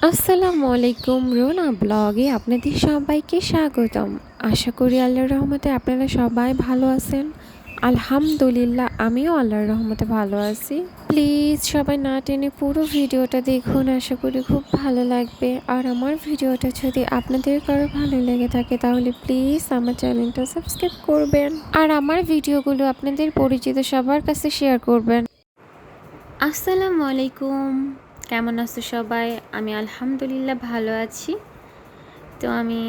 আসসালামু আলাইকুম, রোনা ব্লগে আপনাদের সবাইকে স্বাগতম। আশা করি আল্লাহর রহমতে আপনারা সবাই ভালো আছেন। আলহামদুলিল্লাহ, আমিও আল্লাহর রহমতে ভালো আছি। প্লিজ সবাই না টেনে পুরো ভিডিওটা দেখুন, আশা করি খুব ভালো লাগবে। আর আমার ভিডিওটা যদি আপনাদের কারো ভালো লেগে থাকে তাহলে প্লিজ আমার চ্যানেলটা সাবস্ক্রাইব করবেন আর আমার ভিডিওগুলো আপনাদের পরিচিত সবার কাছে শেয়ার করবেন। আসসালামু আলাইকুম, কেমন আছো সবাই? আমি আলহামদুলিল্লাহ ভালো আছি। তো আমি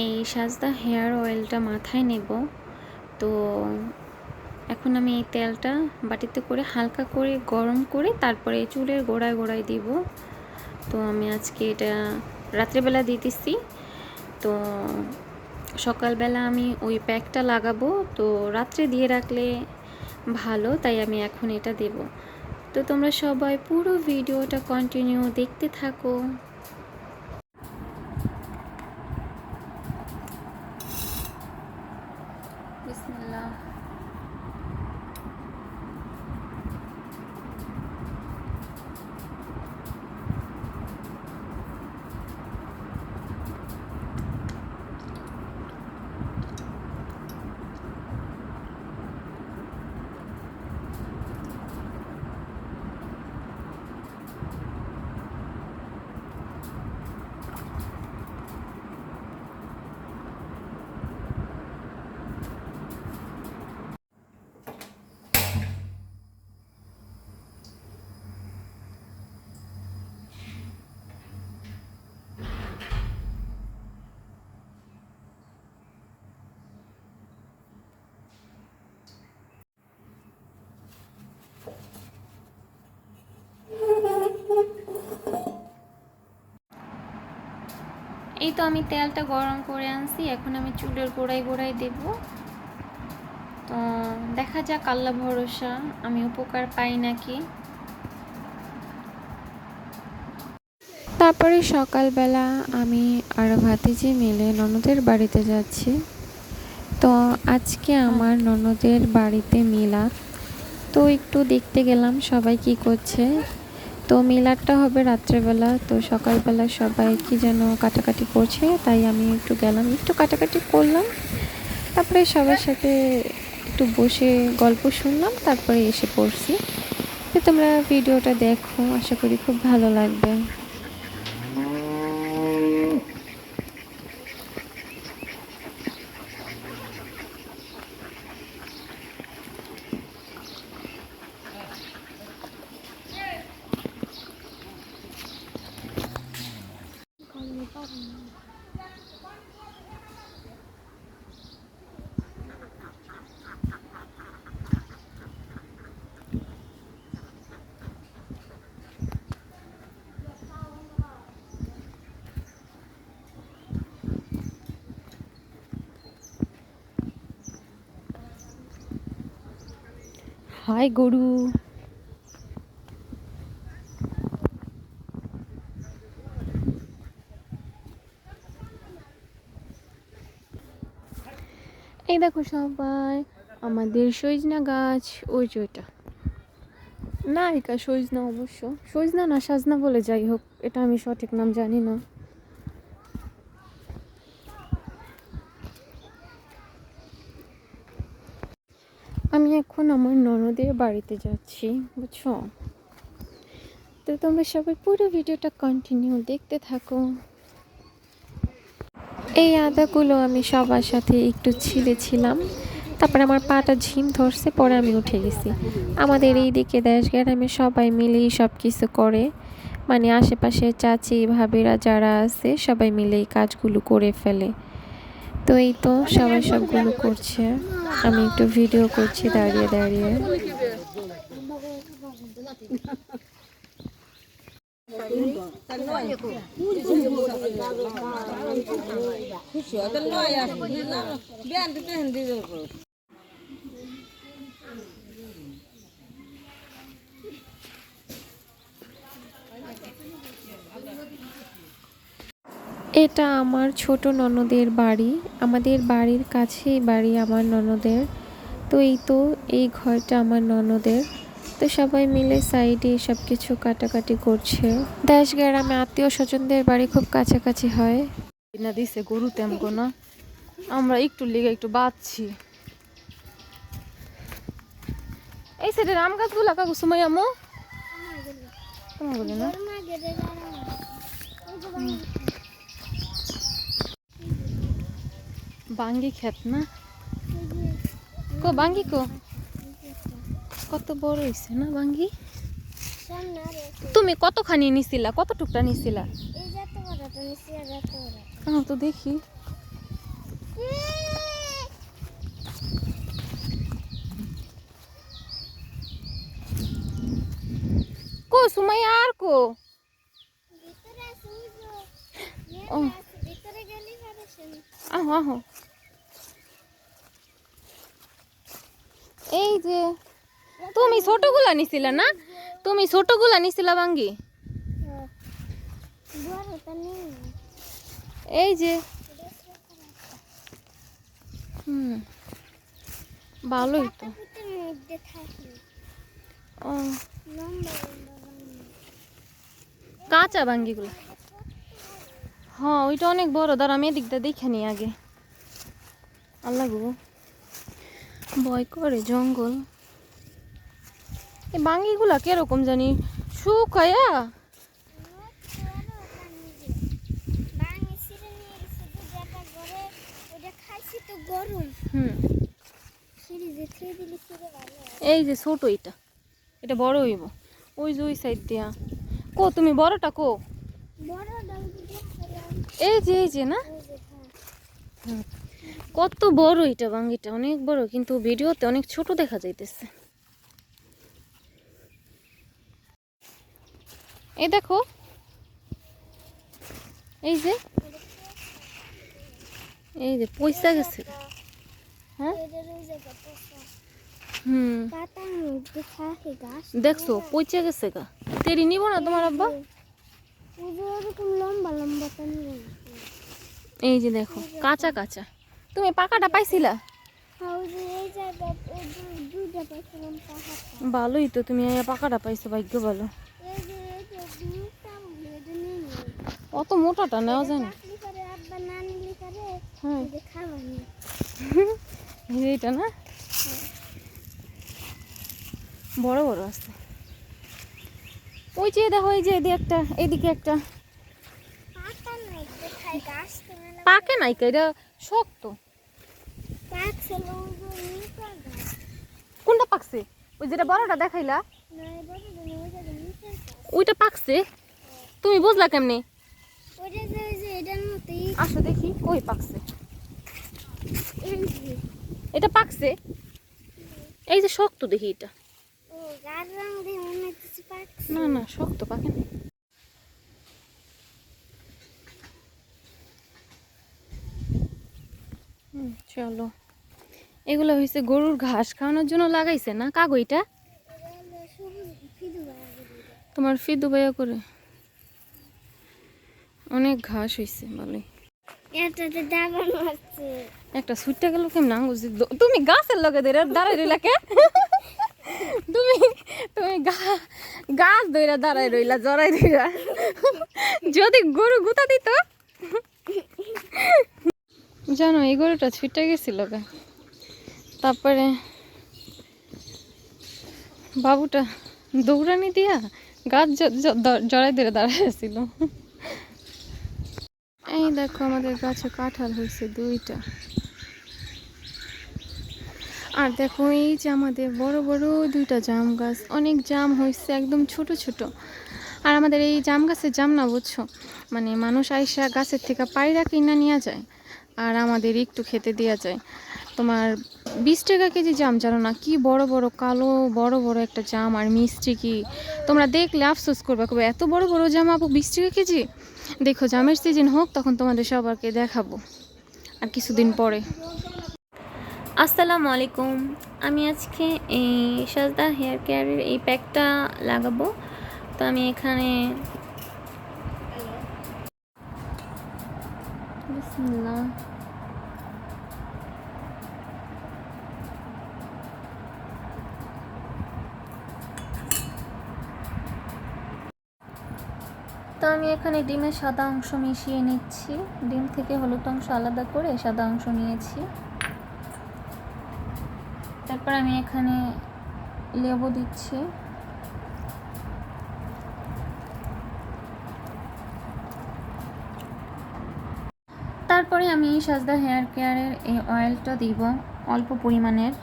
এই সাজদা হেয়ার অয়েলটা মাথায় নেব। তো এখন আমি এই তেলটা বাটিতে করে হালকা করে গরম করে তারপরে চুলের গোড়ায় গোড়ায় দিব। তো আমি আজকে এটা রাত্রেবেলা দিতেছি। তো সকালবেলা আমি ওই প্যাকটা লাগাবো, তো রাত্রে দিয়ে রাখলে ভালো, তাই আমি এখন এটা দেব। তো তোমরা সবাই পুরো ভিডিওটা কন্টিনিউ দেখতে থাকো। বিসমিল্লাহ। এই তো আমি তেলটা গরম করে আনছি, এখন আমি চুলের গোড়ায় গোড়ায় দেব। তো দেখা যাক, আল্লাহ ভরসা আমি উপকার পাই নাকি। তারপরে সকালবেলা আমি আর ভাতিজি মিলে ননদের বাড়িতে যাচ্ছি। তো আজকে আমার ননদের বাড়িতে মিলাদ, তো একটু দেখতে গেলাম সবাই কি করছে। তো মিলাদটা হবে রাত্রেবেলা, তো সকালবেলা সবাই কি যেন কাটাকাটি করছে, তাই আমি একটু গেলাম, একটু কাটাকাটি করলাম। তারপরে সবার সাথে একটু বসে গল্প শুনলাম, তারপরে এসে পড়ছি। তো তোমরা ভিডিওটা দেখো, আশা করি খুব ভালো লাগবে। হাই গরু। এই দেখো সবাই, আমাদের সজনা গাছ, ওই যে ওইটা না, এটা সজনা, অবশ্য সজনা না সাজনা বলে, যাই হোক এটা আমি সঠিক নাম জানি না। আমি এখন আমার ননদের বাড়িতে যাচ্ছি, বুঝছো? তো তোমরা সবাই পুরো ভিডিওটা কন্টিনিউ দেখতে থাকো। এই আদাগুলো আমি সবার সাথে একটু ছিলেছিলাম, তারপরে আমার পাটা ঝিম ধরছে, পরে আমি উঠে গেছি। আমাদের এই দিকে দেশ গ্রামে সবাই মিলেই সব কিছু করে, মানে আশেপাশে চাচি ভাবিরা যারা আছে সবাই মিলে এই কাজগুলো করে ফেলে। তো এই তো সবাই সবগুলো করছে, আমি একটু ভিডিও করছি দাঁড়িয়ে দাঁড়িয়ে। এটা আমার ছোট ননদের বাড়ি, আমাদের বাড়ির কাছেই বাড়ি আমার ননদের। তো এই তো এই ঘরটা আমার ননদের। তো সবাই মিলে সাইডে সব কিছু কাটাকাটি করছে। দেশ গ্রামে আত্মীয় স্বজনদের বাড়ি খুব কাছাকাছি হয়। না দিছে গরু তেমন না, আমরা একটু লেগে একটু বাঁচছি। এই সাইডের আম গাছগুলা কাকু সময় আমো তোমার বলে না বাঙ্গি খেত না কো বাঙ্গি কো কত বড় হইছে না বাঙ্গি। তুমি কতখানি নিছিলা, কত টুকটা নিছিলা? তো দেখি কো সুমাই আর কো আহো আহো এই যে তুমি ছোটগুলা নিছিলা না, তুমি ছোটগুলা নিছিলা বাঙ্গি। এই যে ভালোই তো। ও কাঁচা বাঙ্গিগুলো, হ্যাঁ ওইটা অনেক বড়। দাঁড়া আমি এদিকটা দেখে নি আগে। আল্লাহ গো ভয় করে জঙ্গল। এই বাঙ্গিগুলা কিরকম জানি শুকায়া এই যে ছোট এটা, এটা বড় হইব। ওই যে ওই সাইড দিয়া কো তুমি বড়টা কো এই যে না কত বড় এটা বাঙ্গিটা, অনেক বড় কিন্তু ভিডিওতে অনেক ছোট দেখা যাইতেছে। এই দেখো এই যে পয়সা গেছে। হ্যাঁ দেখছো পচে গেছে গা। তেরি নিব না তোমার আব্বা? এই যে দেখো কাঁচা কাঁচা। তুমি পাকাটা পাইছিলা? ভালোই তো, তুমি পাকাটা পাইছো, ভাগ্য ভালো। অত মোটাটা নেওয়া যায় না। এইটা না বড় বড় আছে। ওই যে দেখো এই যে একটা এইদিকে একটা পাকে নাই, এটা শক্ত। কোনটা পাকছে? ওই যেটা বড়টা দেখাইলা ওইটা পাকছে। তুমি বুঝলা কেমনে? আসো দেখি কই পাকছে। এটা পাকছে, এই যে শক্ত দেখি এটা। না না শক্ত পাকে না। চলো এগুলো হয়েছে গরুর ঘাস খাওয়ানোর জন্য লাগাইছে না কাগো? এটা তোমার ফিদু ভাইয়া করে অনেক ঘাস হয়েছে ভালোই। একটা সুইটটা গেল কেমন আঙ্গুজ। তুমি গাছের লগে দাঁড়াই রইলা কে? তুমি তুমি গাছ ধইরা দাঁড়াই রইলা জড়াই রইলা। যদি গরু গুতা দিত। জানো এই গরুটা ছুটে গেছিল গা, তারপরে বাবুটা দৌড়ানি দিয়া গাছ জড়াই ধরে দাঁড়াইছিল। এই দেখো আমাদের গাছে কাঁঠাল হয়েছে 2টা। আর দেখো এই যে আমাদের বড় বড় 2টা জাম গাছ, অনেক জাম হয়েছে একদম ছোট ছোট। আর আমাদের এই জাম গাছের জাম না বুঝছো, মানে মানুষ আইসা গাছের থেকে পায়রা কিনা নিয়ে যায় আর আমাদের একটু খেতে দেওয়া যায়। তোমার 20 টাকা কেজি জাম, জানো না কি বড় বড় কালো বড় বড় একটা জাম, আর মিষ্টি কি তোমরা দেখলে আফসোস করবে, কবে এত বড় বড় জাম আপু 20 টাকা কেজি। দেখো জামের সিজন হোক তখন তোমাদের সবাইকে দেখাবো আর কিছুদিন পরে। আসসালামু আলাইকুম, আমি আজকে এই সাজদা হেয়ার কেয়ারের এই প্যাকটা লাগাবো। তো আমি এখানে বিসমিল্লাহ আমি এখানে ডিমের সাদা অংশ মিশিয়ে নিচ্ছি। ডিম থেকে হলুদ অংশ আলাদা করে সাদা অংশ নিয়েছি। তারপর আমি এখানে লেবু দিচ্ছি। তারপরে আমি সাজদা হেয়ার কেয়ারের এই অয়েলটা দিব অল্প পরিমাণের।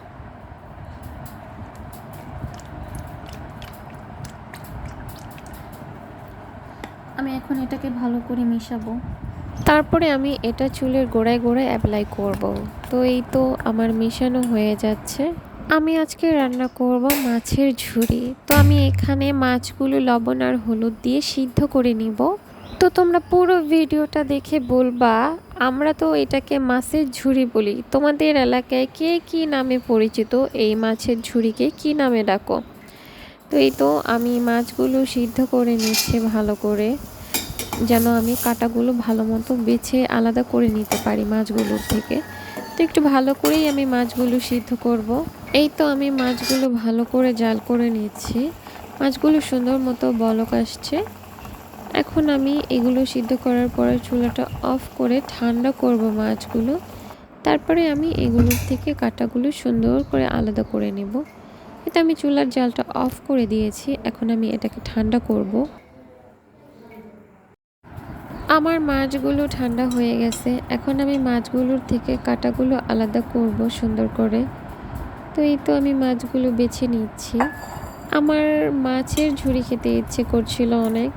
আমি এখন এটাকে ভালো করে মিশাবো। তারপরে আমি এটা চুলের গোড়ায় গোড়ায় অ্যাপ্লাই করব। তো এই তো আমার মেশানো হয়ে যাচ্ছে। আমি আজকে রান্না করব মাছের ঝুরি। তো আমি এখানে মাছগুলো লবণ আর হলুদ দিয়ে সিদ্ধ করে নিব। তো তোমরা পুরো ভিডিওটা দেখে বলবা, আমরা তো এটাকে মাছের ঝুরি বলি, তোমাদের এলাকায় কে কী নামে পরিচিত, এই মাছের ঝুরিকে কী নামে ডাকো। তো এই তো আমি মাছগুলো সিদ্ধ করে নিচ্ছি ভালো করে, যেন আমি কাঁটাগুলো ভালো মতো বেছে আলাদা করে নিতে পারি মাছগুলোর থেকে। তো একটু ভালো করেই আমি মাছগুলো সিদ্ধ করব। এই তো আমি মাছগুলো ভালো করে জাল করে নিচ্ছি। মাছগুলো সুন্দর মতো বলক আসছে। এখন আমি এগুলো সিদ্ধ করার পরে চুলাটা অফ করে ঠান্ডা করব মাছগুলো। তারপরে আমি এগুলোর থেকে কাঁটাগুলো সুন্দর করে আলাদা করে নেব। এটা আমি চুলার জালটা অফ করে দিয়েছি। এখন আমি এটাকে ঠান্ডা করব। আমার মাছগুলো ঠান্ডা হয়ে গেছে। এখন আমি মাছগুলোর থেকে কাঁটাগুলো আলাদা করব সুন্দর করে। তো এই তো আমি মাছগুলো বেছে নিচ্ছি। আমার মাছের ঝুরি খেতে ইচ্ছে করছিল অনেক,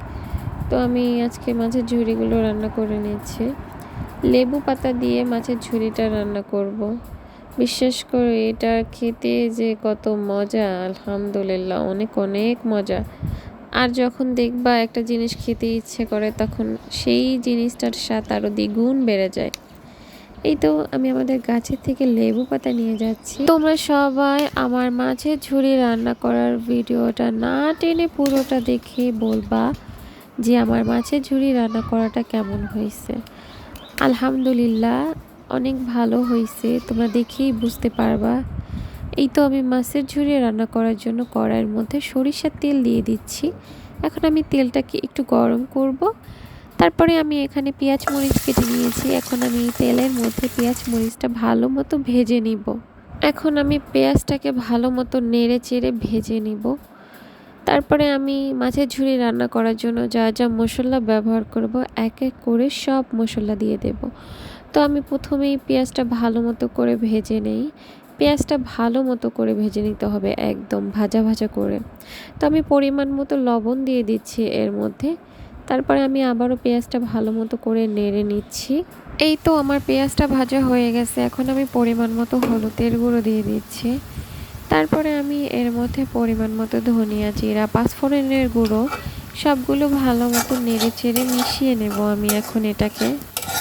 তো আমি আজকে মাছের ঝুরিগুলো রান্না করে নিচ্ছি। লেবু পাতা দিয়ে মাছের ঝুরিটা রান্না করব। বিশ্বাস করে এটা খেতে যে কত মজা, আলহামদুলিল্লাহ অনেক অনেক মজা। আর যখন দেখবা একটা জিনিস খেতে ইচ্ছে করে, তখন সেই জিনিসটার স্বাদ আরও দ্বিগুণ বেড়ে যায়। এই তো আমি আমাদের গাছের থেকে লেবু পাতা নিয়ে যাচ্ছি। তোমরা সবাই আমার মাছের ঝুরি রান্না করার ভিডিওটা না টেনে পুরোটা দেখে বলবা যে আমার মাছের ঝুরি রান্না করাটা কেমন হয়েছে। আলহামদুলিল্লাহ অনেক ভালো হয়েছে, তোমরা দেখেই বুঝতে পারবা। এই তো আমি মাছের ঝুরি রান্না করার জন্য কড়াইয়ের মধ্যে সরিষার তেল দিয়ে দিচ্ছি। এখন আমি তেলটাকে একটু গরম করব। তারপরে আমি এখানে পেঁয়াজ মরিচ কেটে নিয়েছি। এখন আমি তেলের মধ্যে পেঁয়াজ মরিচটা ভালো মতো ভেজে নিব। এখন আমি পেঁয়াজটাকে ভালো মতো নেড়ে চেড়ে ভেজে নিব। তারপরে আমি মাছের ঝুরি রান্না করার জন্য যা যা মশলা ব্যবহার করব এক এক করে সব মশলা দিয়ে দেব। তো আমি প্রথমেই পেঁয়াজটা ভালো মতো করে ভেজে নেই। পেঁয়াজটা ভালো মতো করে ভেজে নিতে হবে, একদম ভাজা ভাজা করে। তো আমি পরিমাণ মতো লবণ দিয়ে দিচ্ছি এর মধ্যে। তারপরে আমি আবারও পেঁয়াজটা ভালো মতো করে নেড়ে নিচ্ছি। এই তো আমার পেঁয়াজটা ভাজা হয়ে গেছে। এখন আমি পরিমাণ মতো হলুদের গুঁড়ো দিয়ে দিচ্ছি। তারপরে আমি এর মধ্যে পরিমাণ মতো ধনিয়া, জিরা, পাঁচফোড়নের গুঁড়ো সবগুলো ভালো মতো নেড়ে চেড়ে মিশিয়ে নেব আমি এখন এটাকে।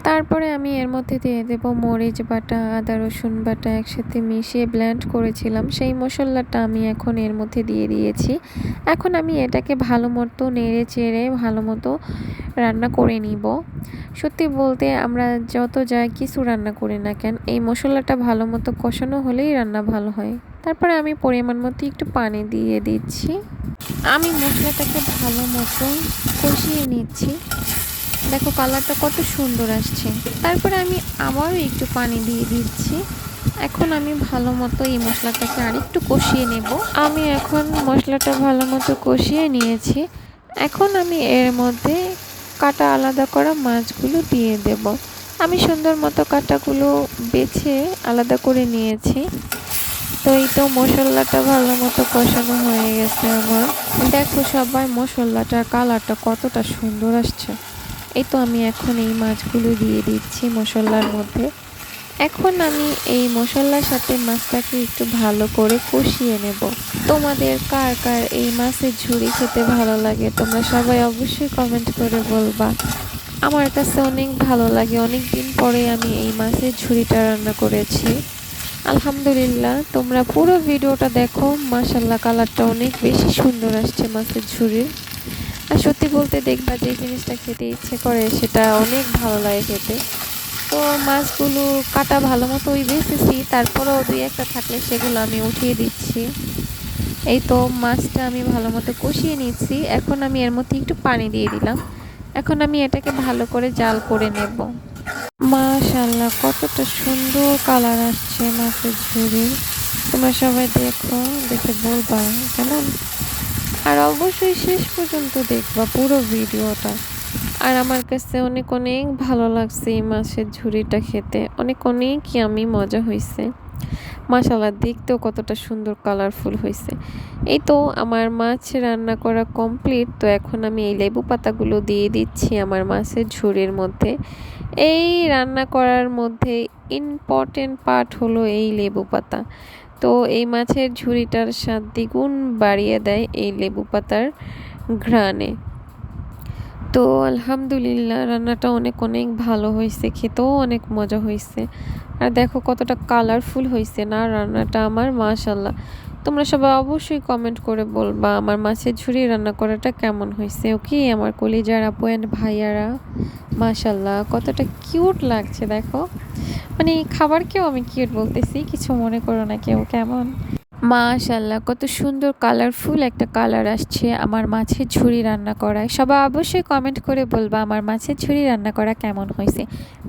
তারপরে আমি এর মধ্যে দিয়ে দেব মরিচ বাটা, আদা রসুন বাটা একসাথে মিশিয়ে ব্লেন্ড করেছিলাম, সেই মশলাটা আমি এখন এর মধ্যে দিয়ে দিয়েছি। এখন আমি এটাকে ভালো মতো নেড়ে চেড়ে ভালো মতো রান্না করে নিব। সত্যি বলতে আমরা যত যা কিছু রান্না করি না কেন, এই মশলাটা ভালো মতো কষানো হলেই রান্না ভালো হয়। তারপরে আমি পরিমাণ মতো একটু পানি দিয়ে দিচ্ছি। আমি মশলাটাকে ভালো মতো কষিয়ে নিচ্ছি। দেখো কালারটা কত সুন্দর আসছে। তারপরে আমি আবারও একটু পানি দিয়ে দিচ্ছি। এখন আমি ভালো মতো এই মশলাটাকে আরেকটু কষিয়ে নেব। আমি এখন মশলাটা ভালো মতো কষিয়ে নিয়েছি। এখন আমি এর মধ্যে কাটা আলাদা করা মাছগুলো দিয়ে দেব। আমি সুন্দর মতো কাটাগুলো বেছে আলাদা করে নিয়েছি। তো এই তো মশলাটা ভালো মতো কষানো হয়ে গেছে আমার। দেখো সবাই মশলাটার কালারটা কতটা সুন্দর আসছে। এই তো আমি এখন এই মাছগুলো দিয়ে দিচ্ছি মশলার মধ্যে। এখন আমি এই মশলার সাথে মাছটাকে একটু ভালো করে কষিয়ে নেব। তোমাদের কার কার এই মাছের ঝুরি খেতে ভালো লাগে তোমরা সবাই অবশ্যই কমেন্ট করে বলবা। আমার কাছে অনেক ভালো লাগে, অনেক দিন পরে আমি এই মাছের ঝুরিটা রান্না করেছি। আলহামদুলিল্লাহ তোমরা পুরো ভিডিওটা দেখো, মাশাআল্লাহ কালারটা অনেক বেশি সুন্দর আসছে মাছের ঝুরির। আর সত্যি বলতে দেখবা যে জিনিসটা খেতে ইচ্ছে করে সেটা অনেক ভালো লাগে খেতে। তো মাছগুলো কাটা ভালো মতো ওই বেছেছি, তারপরেও দুই একটা থাকলে সেগুলো আমি উঠিয়ে দিচ্ছি। এই তো মাছটা আমি ভালো মতো কষিয়ে নিচ্ছি। এখন আমি এর মধ্যে একটু পানি দিয়ে দিলাম। এখন আমি এটাকে ভালো করে জাল করে নেব। মাশাআল্লাহ, কতটা সুন্দর কালার আসছে মাছের ঝুড়ির। তোমরা সবাই দেখো, দেখে বলবা কেমন। আর অবশ্যই শেষ পর্যন্ত দেখবা পুরো ভিডিওটা। আর আমার কাছে অনেক অনেক ভালো লাগছে এই মাছের ঝুড়িটা খেতে, অনেক অনেক ইয়ামি মজা হয়েছে। মাশাআল্লাহ, দেখতেও কতটা সুন্দর কালারফুল হয়েছে। এই তো আমার মাছ রান্না করা কমপ্লিট। তো এখন আমি এই লেবু পাতাগুলো দিয়ে দিচ্ছি আমার মাছের ঝুড়ির মধ্যে। এই রান্না করার মধ্যে ইম্পর্টেন্ট পার্ট হলো এই লেবু পাতা। তো এই মাছের ঝুড়িটার স্বাদ দ্বিগুণ বাড়িয়ে দেয় এই লেবু পাতার ঘ্রাণে। তো আলহামদুলিল্লাহ, রান্নাটা অনেক অনেক ভালো হয়েছে, খেতেও অনেক মজা হয়েছে। আর দেখো কতটা কালারফুল হয়েছে না রান্নাটা আমার, মাশাআল্লাহ। তোমরা সবাই অবশ্যই কমেন্ট করে বলবা আমার মাছের ঝুড়ি রান্না করাটা কেমন হয়েছে। ওকে আমার কলিজার আপু অ্যান্ড ভাইয়ারা, মাশাআল্লাহ কতটা কিউট লাগছে দেখো। মানে খাবারকেও আমি কিউট বলতেছি, কিছু মনে করো না কেউ, কেমন। মাশাআল্লাহ, কত সুন্দর কালারফুল একটা কালার আসছে আমার মাছের ঝুড়ি রান্না করায়। সবাই অবশ্যই কমেন্ট করে বলবা আমার মাছের ঝুড়ি রান্না করা কেমন হয়েছে।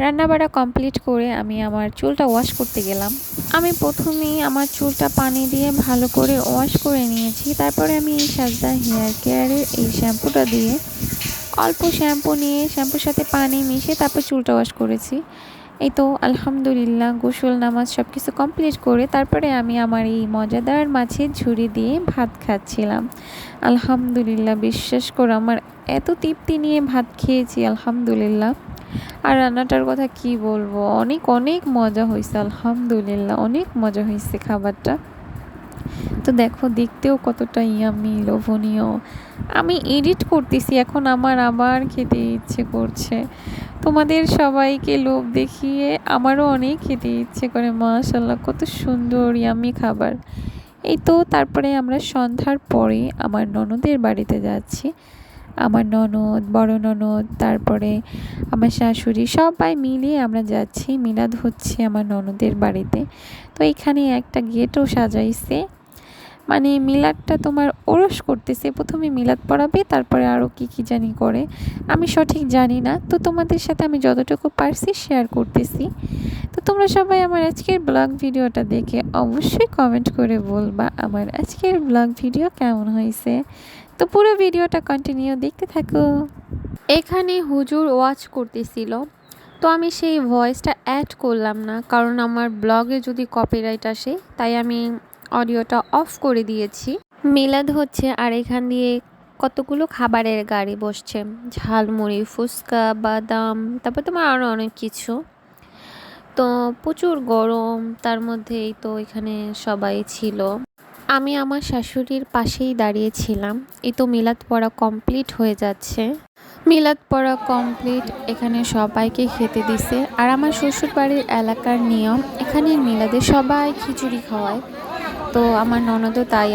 রান্না বাড়া কমপ্লিট করে আমি আমার চুলটা ওয়াশ করতে গেলাম। আমি প্রথমেই আমার চুলটা পানি দিয়ে ভালো করে ওয়াশ করে নিয়েছি। তারপরে আমি এই সাজদা হেয়ার কেয়ারের এই শ্যাম্পুটা দিয়ে অল্প শ্যাম্পু নিয়ে শ্যাম্পুর সাথে পানি মিশিয়ে তারপর চুলটা ওয়াশ করেছি। এই তো আলহামদুলিল্লাহ, গোসল নামাজ সব কিছু কমপ্লিট করে তারপরে আমি আমার এই মজাদার মাছের ঝুড়ি দিয়ে ভাত খাচ্ছিলাম। আলহামদুলিল্লাহ, বিশ্বাস করো আমার এত তৃপ্তি নিয়ে ভাত খেয়েছি আলহামদুলিল্লাহ। আর রান্নাটার কথা কি বলবো, অনেক অনেক মজা হয়েছে আলহামদুলিল্লাহ, অনেক মজা হয়েছে খাবারটা। তো দেখো দেখতেও কতটা ইয়ামি লোভনীয়। আমি এডিট করতেছি এখন, আমার আবার খেতে ইচ্ছে করছে। তোমাদের সবাইকে লোভ দেখিয়ে আমারও অনেক খেতে ইচ্ছে করে। মাশাআল্লাহ, কত সুন্দর ইয়ামি খাবার। এই তো তারপরে আমরা সন্ধ্যার পরে আমার ননদের বাড়িতে যাচ্ছি। আমার ননদ, বড় ননদ, তারপরে আমার শাশুড়ি সবাই মিলিয়ে আমরা যাচ্ছি। মিলাদ হচ্ছে আমার ননদের বাড়িতে। তো এখানে একটা গেটও সাজাইছে, মানে মিলাদটা তোমার ওরস করতেছে। প্রথমে মিলাদ পড়াবে, তারপরে আরও কি কি জানি করে, আমি সঠিক জানি না। তো তোমাদের সাথে আমি যতটুকু পারছি শেয়ার করতেছি। তো তোমরা সবাই আমার আজকের ব্লগ ভিডিওটা দেখে অবশ্যই কমেন্ট করে বলবা আমার আজকের ব্লগ ভিডিও কেমন হয়েছে। তো পুরো ভিডিওটা কন্টিনিউ দেখতে থাকো। এখানে হুজুর ওয়াচ করতেছিল, তো আমি সেই ভয়েসটা অ্যাড করলাম না, কারণ আমার ব্লগে যদি কপিরাইট আসে, তাই আমি অডিওটা অফ করে দিয়েছি। মিলাদ হচ্ছে আর এখান দিয়ে কতগুলো খাবারের গাড়ি বসছে, ঝালমুড়ি, ফুচকা, বাদাম, তারপর তোমার আরও অনেক কিছু। তো প্রচুর গরম, তার মধ্যেই তো এখানে সবাই ছিল। আমি আমার শাশুড়ির পাশেই দাঁড়িয়েছিলাম। এই তো মিলাদ পড়া কমপ্লিট হয়ে যাচ্ছে। মিলাদ পড়া কমপ্লিট, এখানে সবাইকে খেতে দিছে। আর আমার শ্বশুর বাড়ির এলাকার নিয়ম, এখানে মিলাদে সবাই খিচুড়ি খাওয়ায়। তো আমার ননদও তাই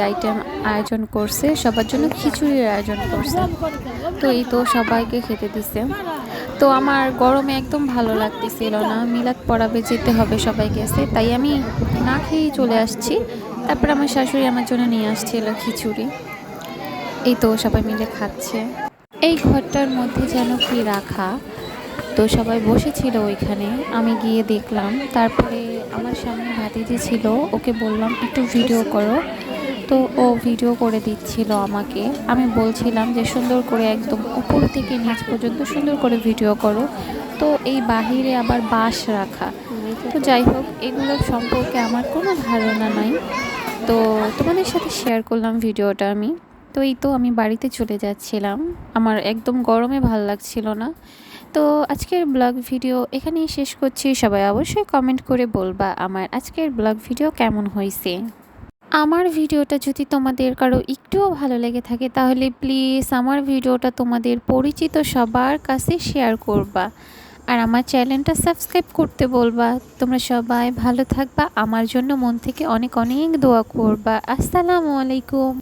আয়োজন করছে, সবার জন্য খিচুড়ির আয়োজন করছে। তো এই তো সবাইকে খেতে দিছে। তো আমার গরমে একদম ভালো লাগতেছিল না, মিলাদ পড়াবে, যেতে হবে সবাই গেছে, তাই আমি না খেয়েই চলে আসছি। তারপর আমার শাশুড়ি আমার জন্য নিয়ে আসছিল খিচুড়ি। এই তো সবাই মিলে খাচ্ছে। এই ঘরটার মধ্যে যেন কি রাখা, তো সবাই বসেছিল ওইখানে, আমি গিয়ে দেখলাম। তারপরে আমার সামনে ভাতিজি ছিল, ওকে বললাম একটু ভিডিও করো। তো ও ভিডিও করে দিচ্ছিল আমাকে। আমি বলছিলাম যে সুন্দর করে একদম উপর থেকে নিচ পর্যন্ত সুন্দর করে ভিডিও করো। তো এই বাহিরে আবার বাঁশ রাখা, তো যাই হোক এগুলোর সম্পর্কে আমার কোনো ধারণা নাই। তো তোমাদের সাথে শেয়ার করলাম ভিডিওটা আমি। তো এই তো আমি বাড়িতে চলে যাচ্ছিলাম, আমার একদম গরমে ভাল লাগছিল না। তো আজকের ব্লগ ভিডিও এখানেই শেষ করছি। সবাই অবশ্যই কমেন্ট করে বলবা আমার আজকের ব্লগ ভিডিও কেমন হয়েছে। আমার ভিডিওটা যদি তোমাদের কারো একটুও ভালো লেগে থাকে, তাহলে প্লিজ আমার ভিডিওটা তোমাদের পরিচিত সবার কাছে শেয়ার করবা। আর আমার চ্যানেলটা সাবস্ক্রাইব করতে বলবা। তোমরা সবাই ভালো থাকবা, আমার জন্য মন থেকে অনেক অনেক দোয়া করবা। আসসালামু আলাইকুম।